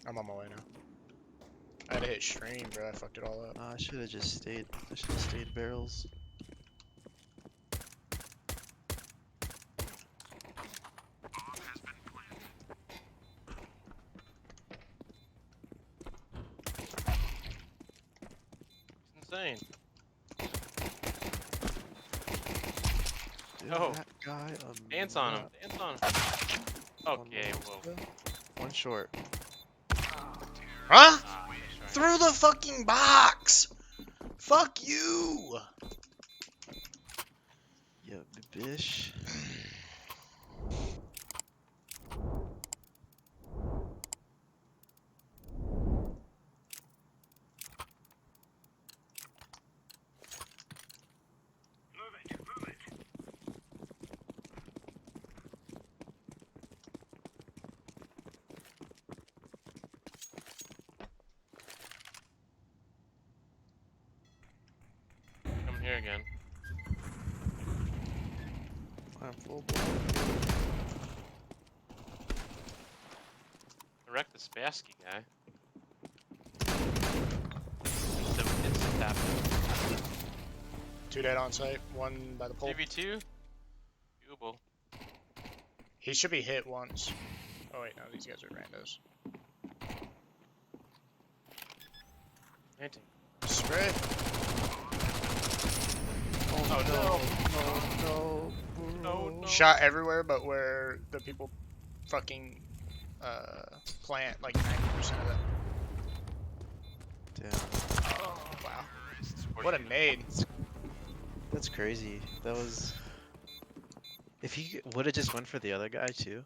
I'm on my way now. I had to hit stream, bro. I fucked it all up. I should have just stayed. I should have stayed barrels. It's insane. Dude, Oh. that guy. Dance on him. Dance on him. Okay, whoa. One short. Huh? Ah, nice try. Through the fucking box! Fuck you! Yeah, bish. Come here again. I'm full blown. I wrecked the Spassky guy. Instant tap. 2 dead on site, 1 by the pole. 2v2? Doable. He should be hit once. Oh wait, no, these guys are randos. Painting. Spread. Oh no. No. No. Shot everywhere but where the people fucking plant like 90% of them. Damn. Oh, wow. What a nade. That's crazy. That was. If he would have just went for the other guy too.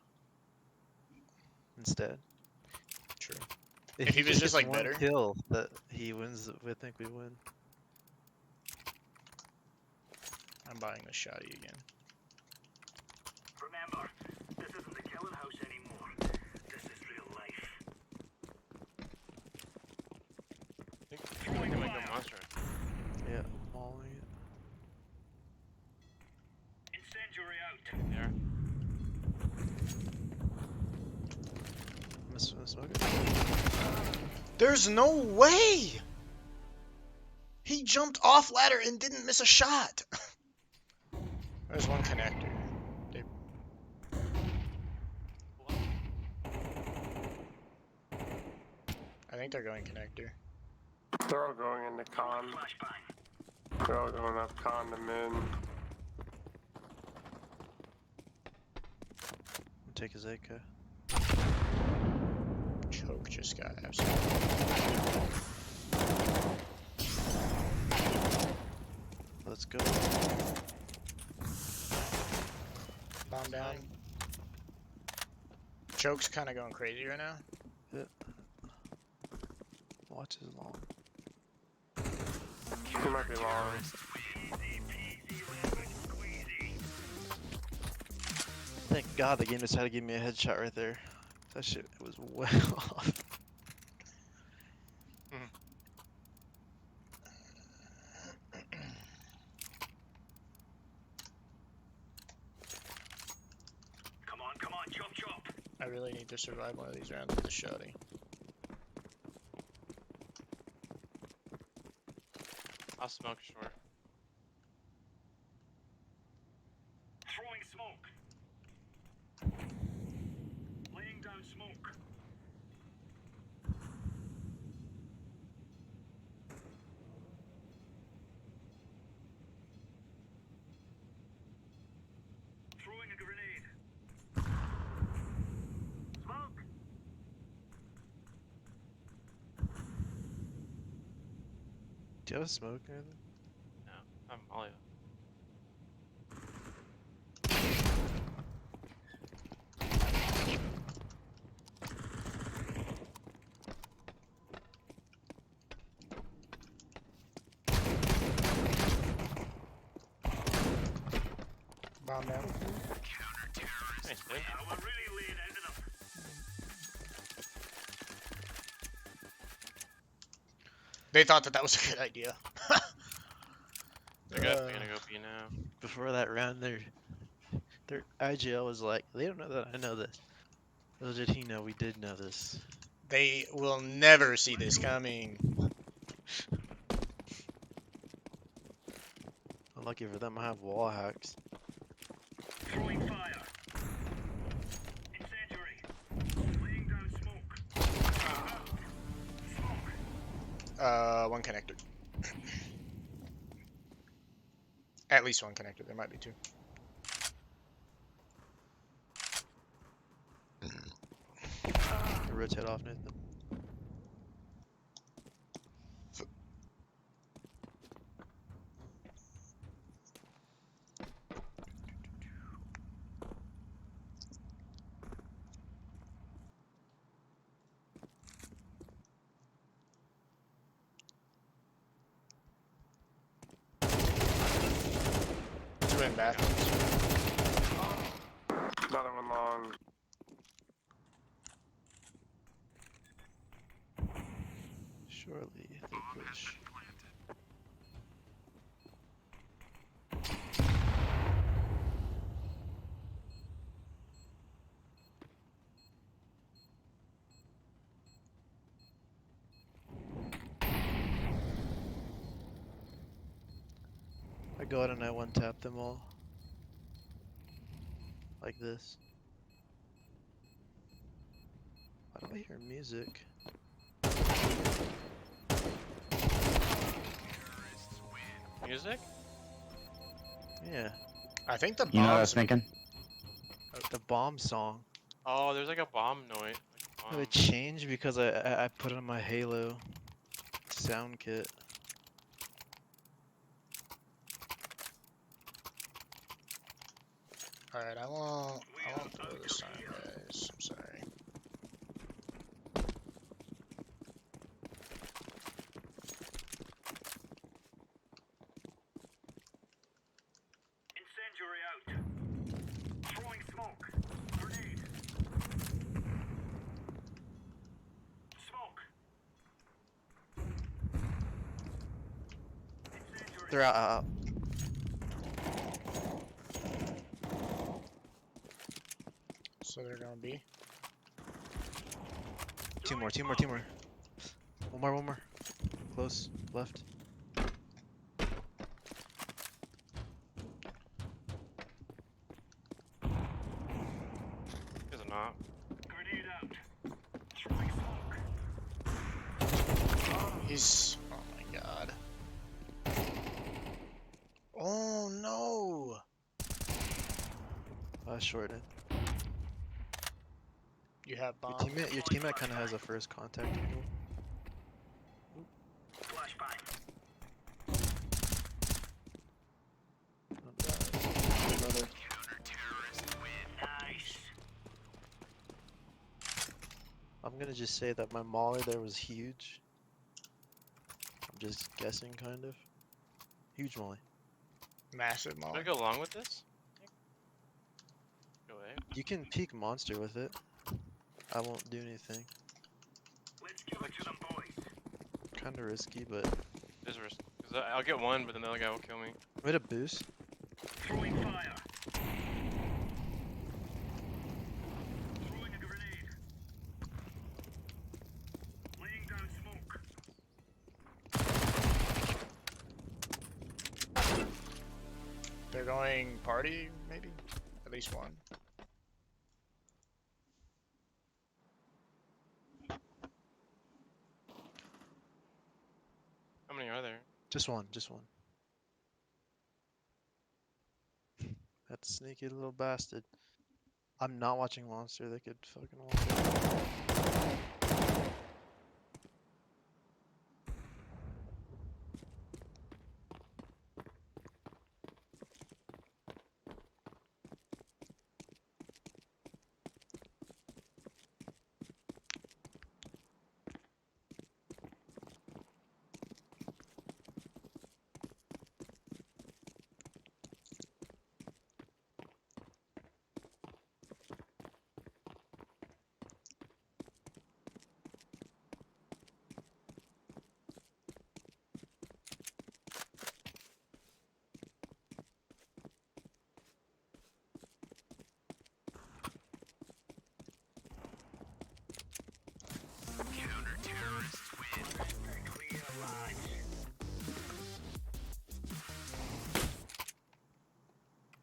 Instead. True. If he was just, gets like, one better. kill that he wins, I think we win. I'm buying the shotty again. Remember, this isn't the killing house anymore. This is real life. I think we might go monster. Yeah, mauling it. Incendiary out. There. Smoke it. There's no way! He jumped off ladder and didn't miss a shot. There's one connector. What? I think they're going connector. They're all going into con. Flashbang. They're all going up con to mid. I'll take his AK. Choke just got absolutely. Let's go. Bomb down. Choke's kind of going crazy right now. Watch is long. He might be long. Thank God the game decided to give me a headshot right there. That shit was well off. Come on, chop chop. I really need to survive one of these rounds with the shotty. I'll smoke short. Throwing smoke. Laying down smoke. Throwing a grenade. Smoke. Do you have a smoke or anything? No, I'm Molly. Bomb down. Nice, dude. We're really laying into them. They thought that was a good idea. They're gonna go B now. Before that round, their IGL was like, they don't know that I know this. Little did he know we did know this. They will never see this coming. Unlucky for them, I have wall hacks. Throwing fire. Incendiary. Laying down smoke. Smoke. One connector. At least one connector. There might be two. Rotate off, Nathan. Two in bathrooms. Another one long. Surely they push. I go out and I one tap them all. Like this. Why do I hear music? Music? Yeah, I think the You know what I was bombs. thinking? the bomb song. Oh, there's like a bomb noise. Like It changed because I put it on my Halo sound kit. All right, I won't throw this time, guys. I'm sorry. Incendiary out. Throwing smoke. Grenade. Smoke. Incendiary. They're out. So they're gonna be. Two more. One more. Close, left. Is it not? Grenade out. Throwing smoke. He's. Oh my god. Oh no. Shorted. You have Your bomb. teammate kind of has a first contact angle. Flashbang. Not bad. Another. Nice. I'm gonna just say that my molly there was huge. I'm just guessing, kind of. Huge molly. Massive Should I molly. go along with this? Go away. You can peek monster with it. I won't do anything. Let's give it to them, boys. Kind of risky, but There's a risk. Cause I'll get one, but then the other guy will kill me. wait a boost. Throwing fire. Throwing a grenade. Laying down smoke. They're going party, maybe? At least one. How many are there? Just one. That sneaky little bastard. I'm not watching monster. They could fucking watch it.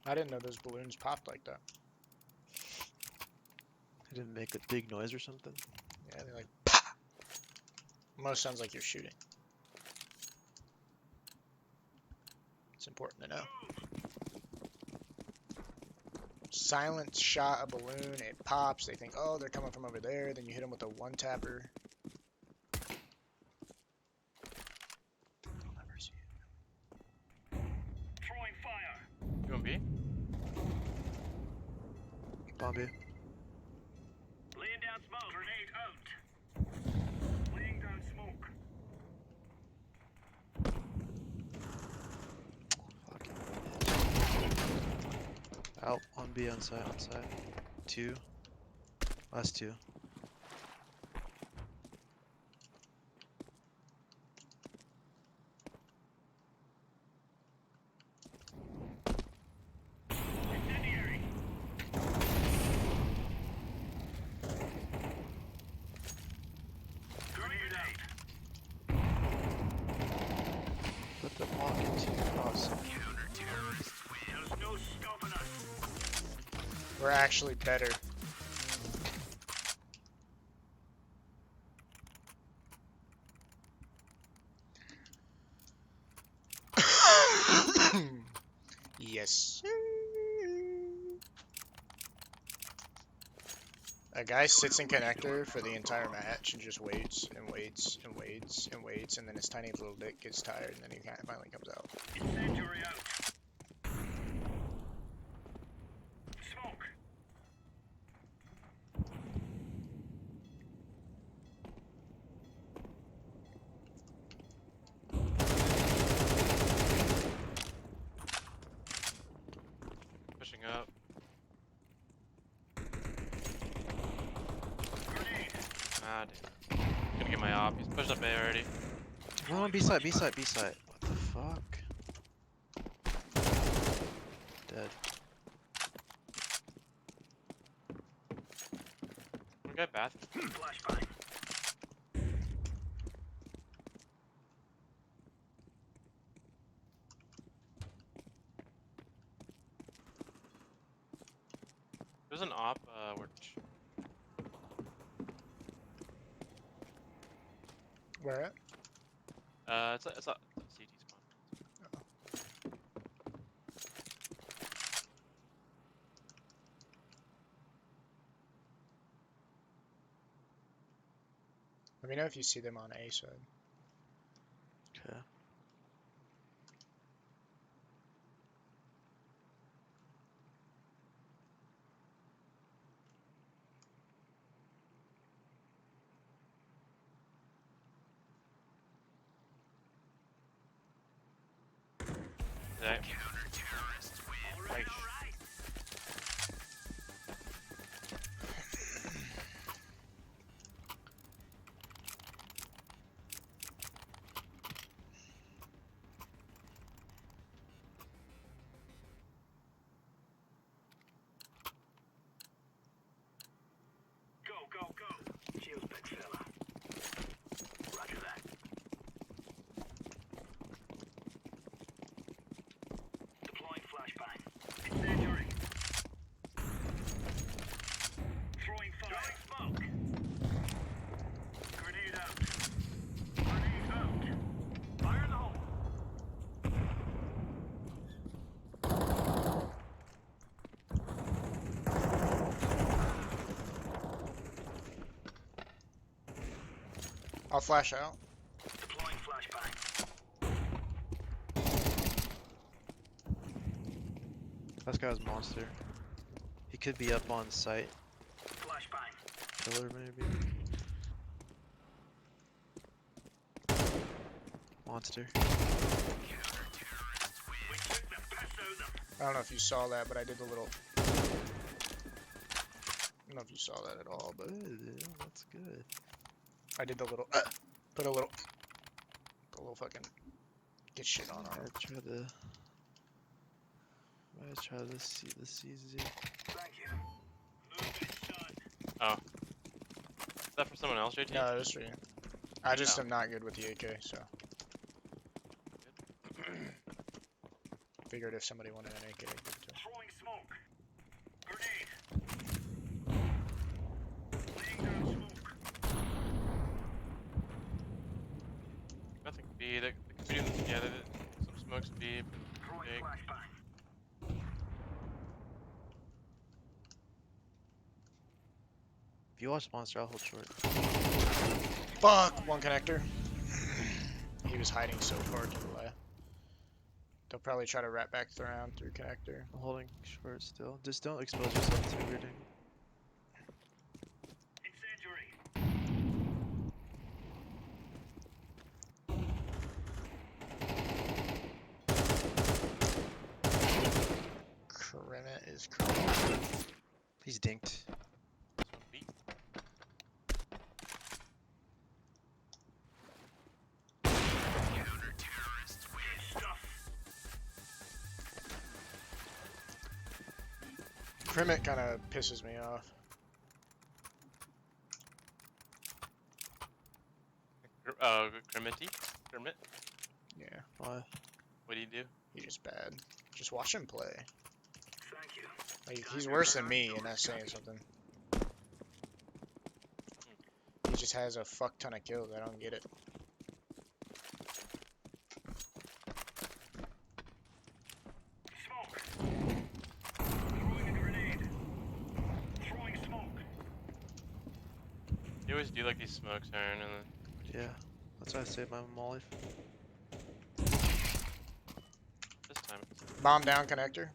I didn't know those balloons popped like that. It didn't make a big noise or something. Yeah, they're like, pah! Almost sounds like you're shooting. It's important to know. Silent shot a balloon, it pops, they think, oh, they're coming from over there, then you hit them with a one tapper. They'll never see it. Throwing fire. You want B? Bombay. Laying down smoke. Grenade out. Laying down smoke. Fucking out on B on side. 2. Last 2. Incendiary. Grenade out. Let them walk into cross. Counter-terrorists win. There's no stopping us. We're actually better. Yes. A guy sits in connector for the entire match and just waits and waits and waits and waits, and then his tiny little dick gets tired, and then he finally comes out. Incendiary out. Smoke. Pushing up. Grenade. Ah, damn. Gonna get my op. He's pushed up A already. One on B side. What the fuck? Dead. One guy bath. Flashbang. There's an op, which Where at? it's a CT spawn. Let me know if you see them on A side. Okay. Yeah. Counter-terrorists win. Alright, Nice. alright. Go, go, go. Shields, big fella. Roger that. Deploying flashbang. Incendiary. Throwing fire. Throwing smoke. Grenade out. Grenade out. Fire in the hole. I'll flash out. Deploying flashbang. That guy's monster. He could be up on site. Flashbang. Pillar maybe. Monster. We took the piss out of them. I don't know if you saw that, but I did the little. I don't know if you saw that at all, but Good, yeah, that's good. I did the little. Put a little fucking. Get shit on I him. try to see this easy. Thank you. Moving, son. Is that for someone else, JT? No, it's for you. I just Oh. am not good with the AK, so. Figured if somebody wanted an AK, I'd give it to 'em. Throwing If you watch Monster, I'll hold short. Fuck! One connector. He was hiding so far to the left. They'll probably try to wrap back around through connector. I'm holding short still. Just don't expose yourself to weird angle. Incendiary. Kermit is crazy. He's dinked. Beat. Kermit kind of pisses me off. Kermit? Kermit? Yeah, Why? What do you do? he's just bad. Just watch him play. Thank you. Like, he's worse than me, and that's saying something. He just has a fuck ton of kills. I don't get it. Smoke. Throwing a grenade. Throwing smoke. You always do like these smokes, Aaron, and then Yeah. That's why I saved my molly. this time. Bomb down connector.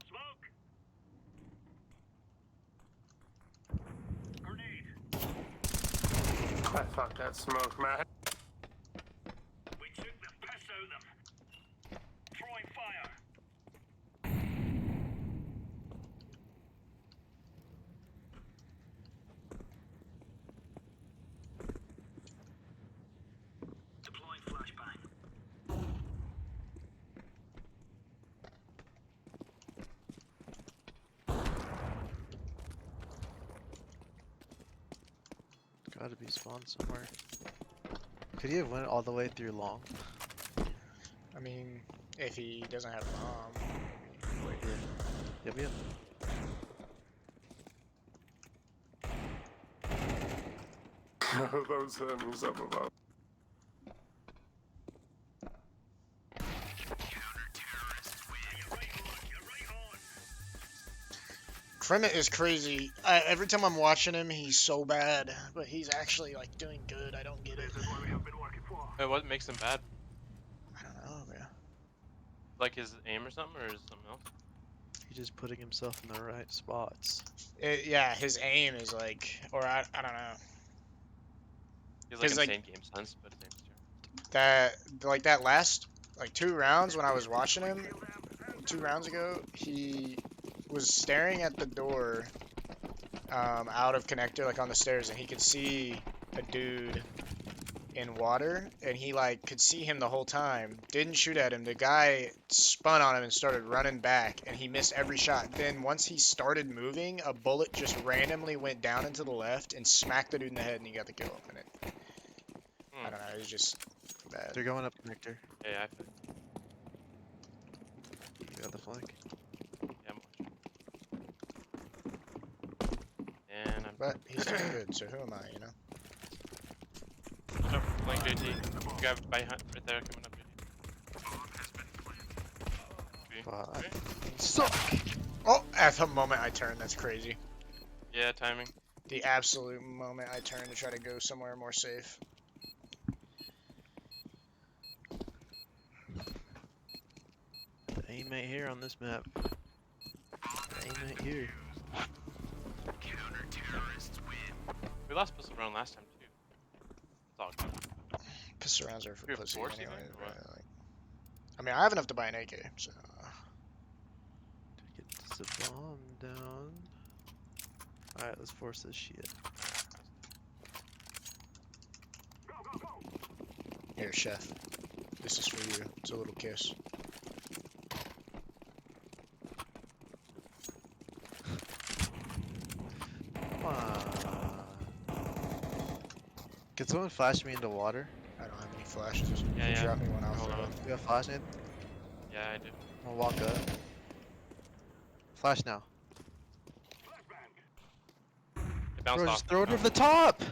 Smoke. Grenade. I fuck that smoke, man. We took the piss out of them. Throwing fire. Deploying flashbang. Gotta be spawned somewhere. Could he have went all the way through long? I mean, if he doesn't have bomb. Yep, yep. Those enemies up above. Kermit is crazy. Every time I'm watching him, he's so bad, but he's actually like doing good. I don't get it. This is what we have been working for. Wait, what makes him bad? I don't know, man. Like his aim or something, or is it something else? He's just putting himself in the right spots. Yeah, his aim is like, or I don't know. He's like 'Cause, like- insane game sense, but his aim's terrible. That last like 2 rounds when I was watching him 2 rounds ago, he was staring at the door out of connector, like on the stairs, and he could see a dude in water, and he like could see him the whole time. Didn't shoot at him. The guy spun on him and started running back, and he missed every shot. Then once he started moving, a bullet just randomly went down into the left and smacked the dude in the head, and he got the kill. And I don't know, it was just bad. They're going up connector. Hey, I think. You got the flank. Yeah, I'm watching. And I'm. But he's doing good, so who am I, you know? Oh, flank JT. You got by hunt right there coming up, JT. Fuck. Okay. Suck! Oh, at the moment I turned, that's crazy. Yeah, timing. The absolute moment I turned to try to go somewhere more safe. The aim ain't here on this map. The aim ain't here. We lost pistol round last time too. It's all good. Pistol rounds are for You have pussy force, you anyway. think, or what? Like, I mean, I have enough to buy an AK, so. Get the bomb down. Alright, let's force this shit. Go, go, go. Here, chef. This is for you. It's a little kiss. Come on. Can someone flash me into water? I don't have any flashes. Yeah, You yeah. drop me one off. Hold the on. road. You got flash, Nathan? Yeah, I do. I'm gonna walk up. Flash now. It bounced Bro, off. just throw it over the top!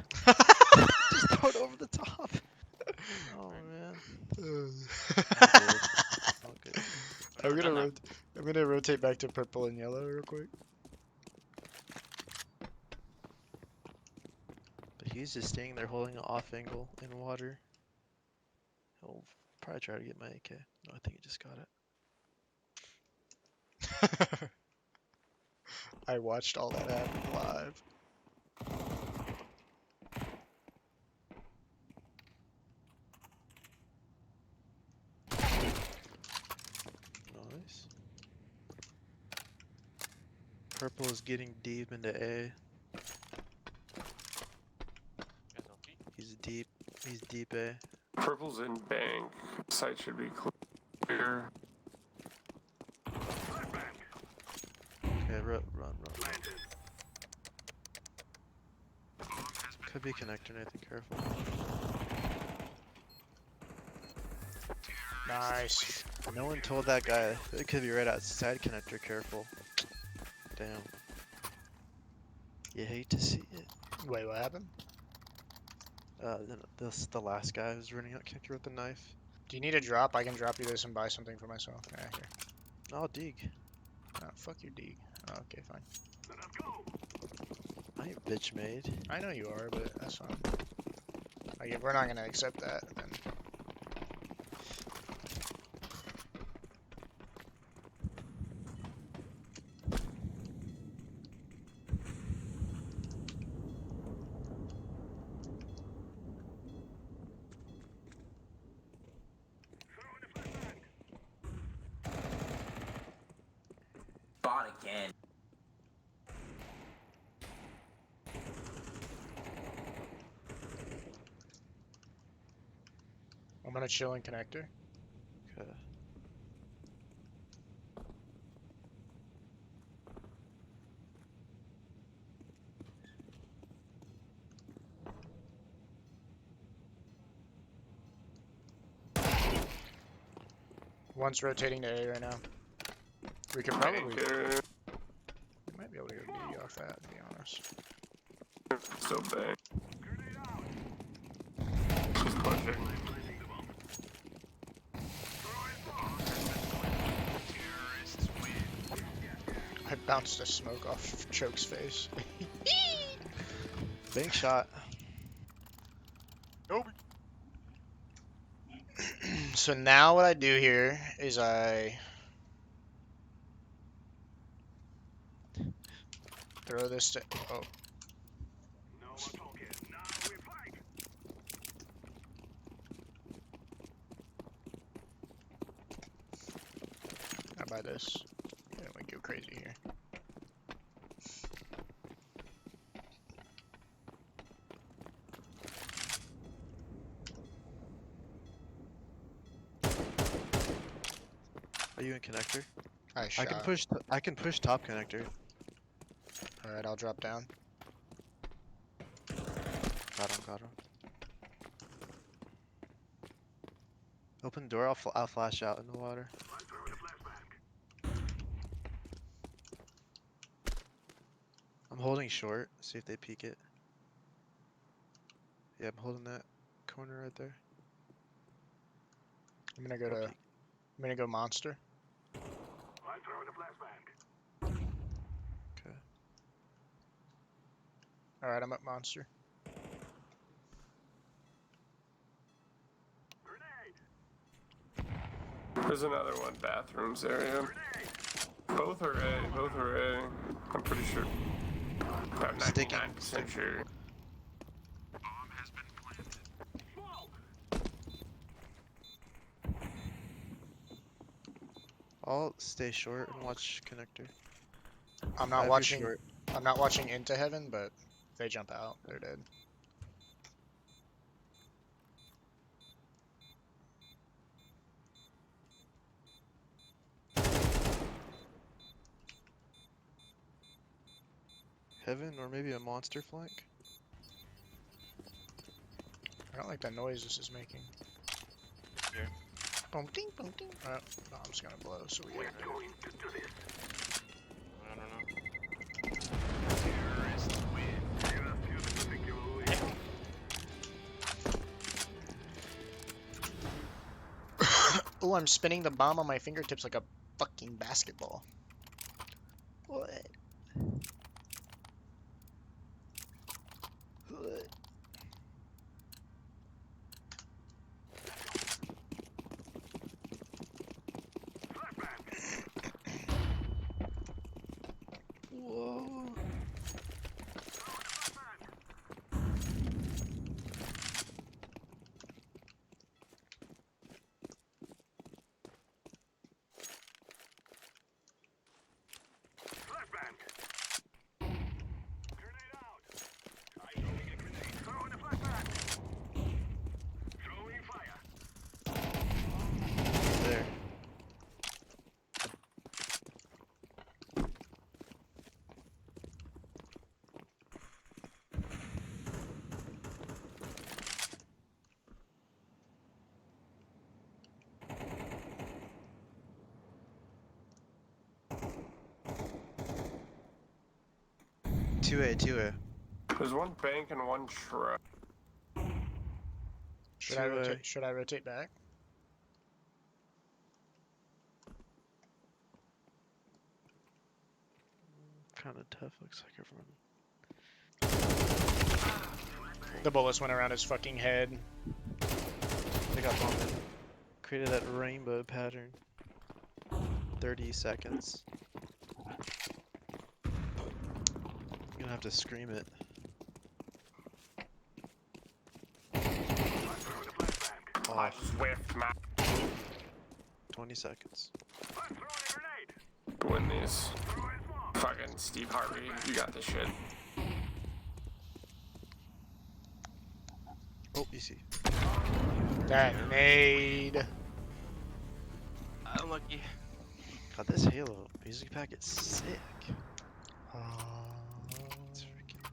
Just throw it over the top! Oh man. All good. I'm Never done gonna that. I'm gonna rotate back to purple and yellow real quick. He's just staying there holding an off angle in water. He'll probably try to get my AK. No, I think he just got it. I watched all that happen live. Nice. Purple is getting deep into A. Guys on feet. He's deep. He's deep A. Purple's in bank. Site should be clear. Okay, run. Could be connector, Nathan. Careful. Nice. No one told that guy. It could be right outside connector. Careful. Damn. You hate to see it. Wait, what happened? The last guy who's running out connector with the knife. Do you need a drop? I can drop you this and buy something for myself. Yeah, here. Oh, dig. Oh, fuck your D. Oh, okay, fine. I ain't bitch made. I know you are, but that's fine. Like, if we're not gonna accept that, then Bot again. I'm gonna chill in connector. Okay. One's rotating to A right now. We could probably, Bank, we might be able to go D off that, to be honest. still bank. She's pushing. I bounced a smoke off Choke's face. Bank shot. So now what I do here is I throw this to, oh, No more talking. Now we fight. I buy this. And we go crazy here. Are you in connector? I shot. I can push top connector. Alright, I'll drop down. Got him. Open door. I'll flash out in the water. I'm throwing a flashbang. I'm holding short. See if they peek it. Yeah, I'm holding that corner right there. I'm gonna go They'll to, peek. I'm gonna go monster. I'm throwing a flashbang. Okay. Alright, I'm at monster. Grenade. There's another one, bathrooms area. Both are A. I'm pretty sure. I'm Sticking. 99% sure. I'll stay short and watch connector. I'm I not have your watching, short. I'm not watching into heaven, but if they jump out, they're dead. Heaven or maybe a monster flank. I don't like the noise this is making. Here. Boom, ding, boom, ding. Oh, no, I'm just gonna blow, so we get it. Going to do this. I don't know. Terrorists win. You have to particularly. Oh, I'm spinning the bomb on my fingertips like a fucking basketball. What? 2A, 2A. There's one bank and one truck. Should I 2A. rotate? Should I rotate back? Kind of tough. Looks like everyone. The bullets went around his fucking head. They got bombed. Created that rainbow pattern. 30 seconds. You're gonna have to scream it. I whiffed my 20 seconds. win these. Fucking Steve Harvey, you got this shit. Oh, easy. That nade. Unlucky. God, this Halo music pack is sick. It's freaking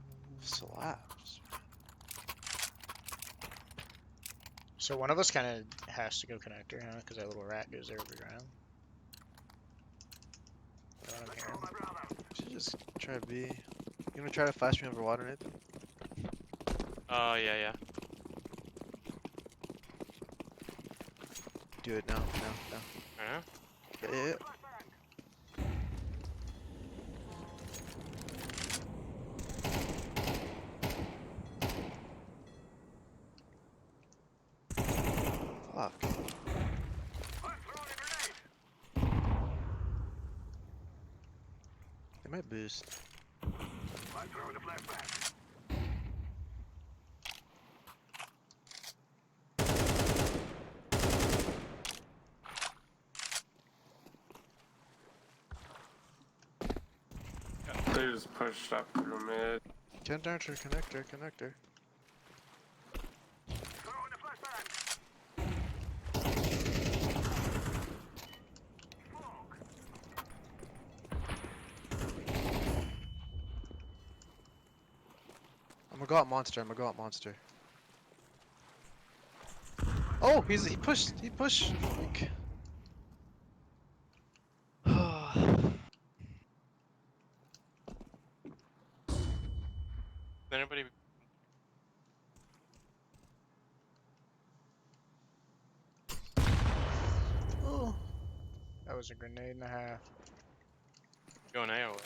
slaps. So one of us kind of has to go connector, huh? Because that little rat goes there every round. Is that what I'm hearing? Should just try to be. You wanna try to flash me over water, Nathan? Oh, yeah. Do it now. Huh? Yeah. Fuck. They might boost. They just pushed up through mid. Connector. I'm gonna go out monster. Oh, he pushed. Fuck. Anybody? Oh, that was a grenade and a half. Going A or what?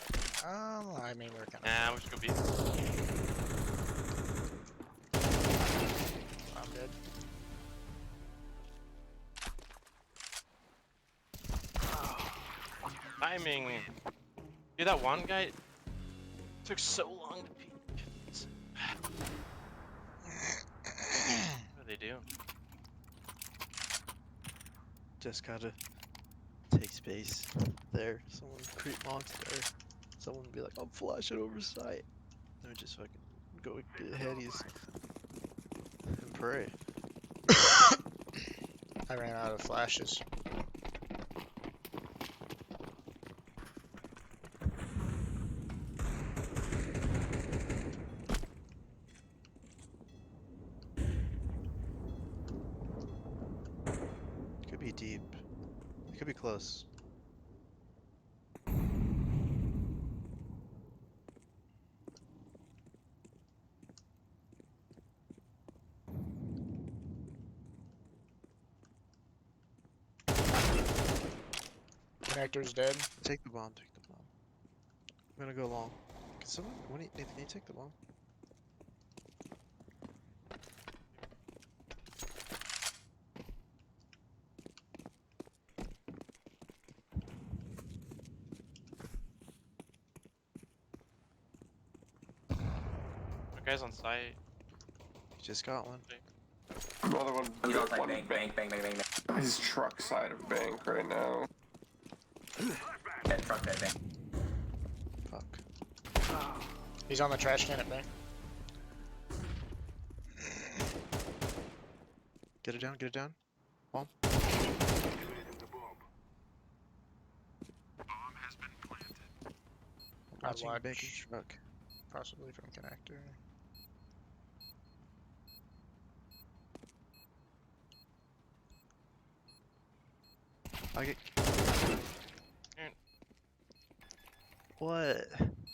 I mean we're kind Nah, we should go B. of. I'm good. Timing. Dude, that one guy took so long to peek. What do they do? Just gotta take space there. Someone creep monster. Someone be like, I'm flashing over sight. Then we just fucking go get headies and pray. I ran out of flashes. Could be deep. It could be close. Connector's dead. Take the bomb. I'm gonna go long. Can someone, Nathan, can you take the bomb? My guy's on site. Just got one. Another one. He's got outside one bank. His truck side of bank right now. That truck, that bank. Fuck. He's on the trash can at bank. Get it down. Bomb. I'd Watching watch, bank and truck. possibly from connector. I get. Aaron. What?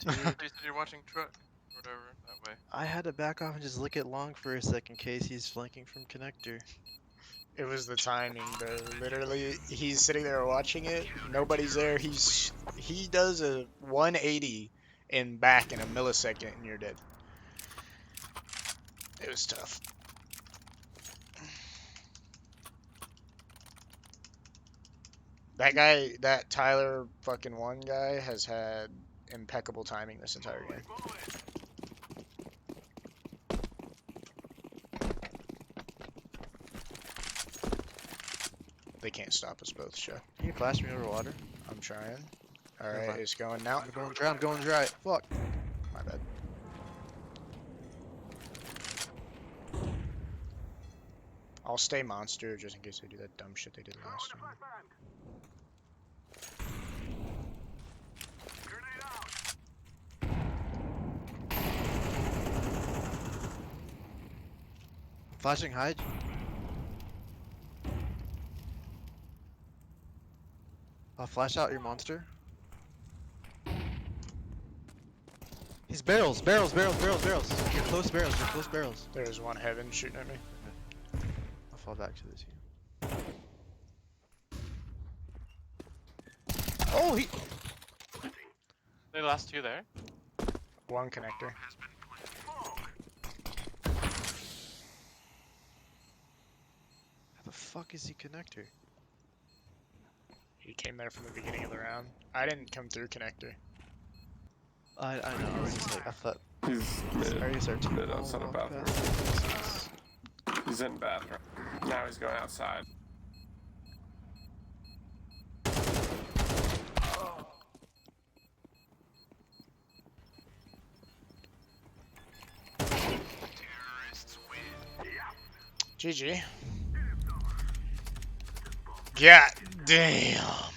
You said you're watching truck. whatever, that way. I had to back off and just look at long for a second in case he's flanking from connector. It was the timing, bro. Literally, he's sitting there watching it. Nobody's there. He does a 180 and back in a millisecond, and you're dead. It was tough. That guy, that Tyler fucking one guy, has had impeccable timing this entire game. They can't stop us both, Chef. Can you flash me over water? I'm trying. Never Alright, mind. it's going now. I'm going dry. I'm going dry. Fuck. My bad. I'll stay monster just in case they do that dumb shit they did last time. Flashing hide. I'll flash out your monster. He's barrels, barrels, barrels, barrels, barrels. You're close barrels, you're close barrels. There's one heaven shooting at me. I'll fall back to this team. Oh, he. The last two there. One connector. How the fuck is he connector? He came there from the beginning of the round. I didn't come through connector. I know. I was just like, I thought. He's Are you mid. start to Mid outside of bathroom. He's in bathroom. Now he's going outside. GG. God damn.